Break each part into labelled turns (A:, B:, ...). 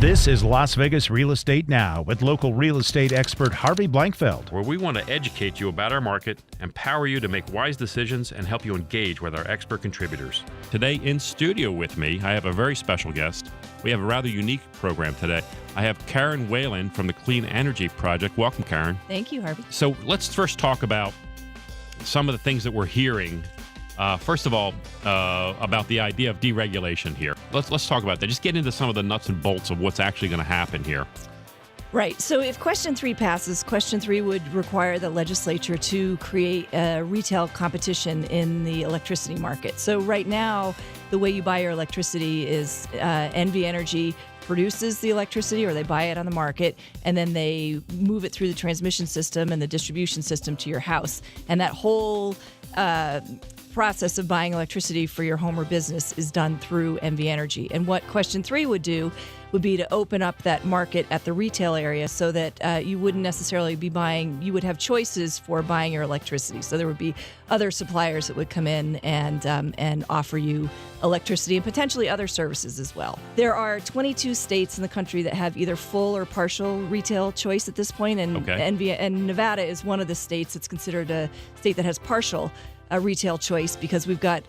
A: This is Las Vegas Real Estate Now with local real estate expert Harvey Blankfeld.
B: Where we want to educate you about our market, empower you to make wise decisions, and help you engage with our expert contributors. Today in studio with me, I have a very special guest. We have a rather unique program today. I have Karen Whalen from the Clean Energy Project. Welcome, Karen.
C: Thank you, Harvey.
B: So let's first talk about some of the things that we're hearing. First of all, about the idea of deregulation here. Let's talk about that. Just get into some of the nuts and bolts of what's actually going to happen here.
C: Right. So if Question 3 passes, Question 3 would require the legislature to create a retail competition in the electricity market. So right now, the way you buy your electricity is NV Energy produces the electricity, or they buy it on the market, and then they move it through the transmission system and the distribution system to your house. And that whole process of buying electricity for your home or business is done through NV Energy. And what Question 3 would do would be to open up that market at the retail area so that you wouldn't necessarily be buying, you would have choices for buying your electricity. So there would be other suppliers that would come in and offer you electricity and potentially other services as well. There are 22 states in the country that have either full or partial retail choice at this point, and Nevada is one of the states that's considered a state that has partial retail choice, because we've got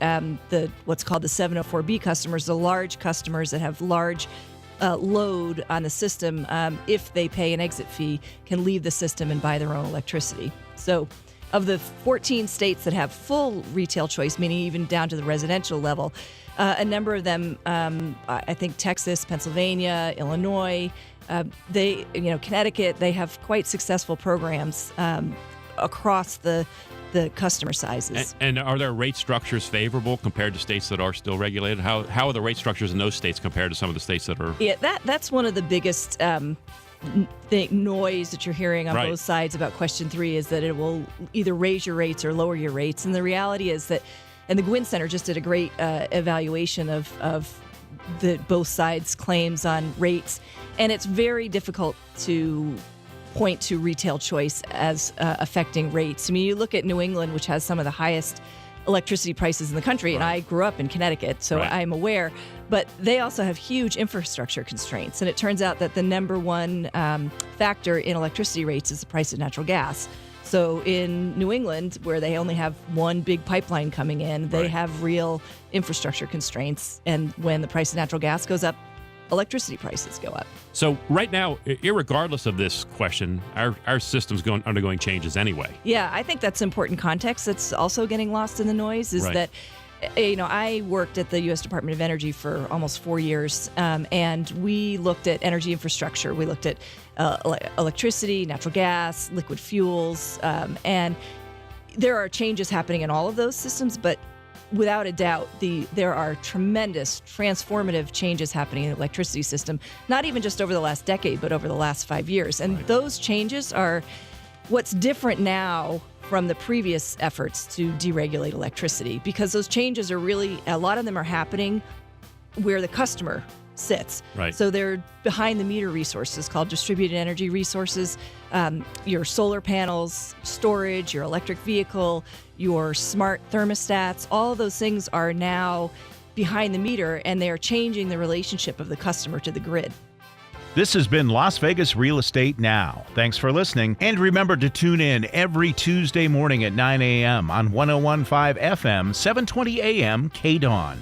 C: what's called the 704B customers, the large customers that have large load on the system. If they pay an exit fee, can leave the system and buy their own electricity. So of the 14 states that have full retail choice, meaning even down to the residential level, a number of them, I think Texas, Pennsylvania, Illinois, Connecticut, they have quite successful programs across the customer sizes.
B: And are their rate structures favorable compared to states that are still regulated? How are the rate structures in those states compared to some of the states that are?
C: Yeah, that's one of the biggest noise that you're hearing on both sides about Question 3, is that it will either raise your rates or lower your rates. And the reality is that, and the Gwynn Center just did a great evaluation of the both sides' claims on rates, and it's very difficult to point to retail choice as affecting rates. I mean, you look at New England, which has some of the highest electricity prices in the country, and I grew up in Connecticut, so I'm aware, but they also have huge infrastructure constraints. And it turns out that the number one factor in electricity rates is the price of natural gas. So in New England, where they only have one big pipeline coming in, they have real infrastructure constraints. And when the price of natural gas goes up, electricity prices go up. So
B: right now, irregardless of this question, our system's undergoing changes anyway.
C: Yeah, I think that's important context that's also getting lost in the noise, is that, I worked at the U.S. Department of Energy for almost 4 years, and we looked at energy infrastructure. We looked at electricity, natural gas, liquid fuels, and there are changes happening in all of those systems, but without a doubt, there are tremendous transformative changes happening in the electricity system, not even just over the last decade, but over the last 5 years. And those changes are what's different now from the previous efforts to deregulate electricity, because those changes are really, a lot of them are happening where the customer sits. So they're behind the meter resources called distributed energy resources, your solar panels, storage, your electric vehicle, your smart thermostats. All of those things are now behind the meter, and they are changing the relationship of the customer to the grid.
A: This has been Las Vegas Real Estate Now. Thanks for listening, and remember to tune in every Tuesday morning at 9 a.m. on 101.5 FM, 720 a.m. KDAWN.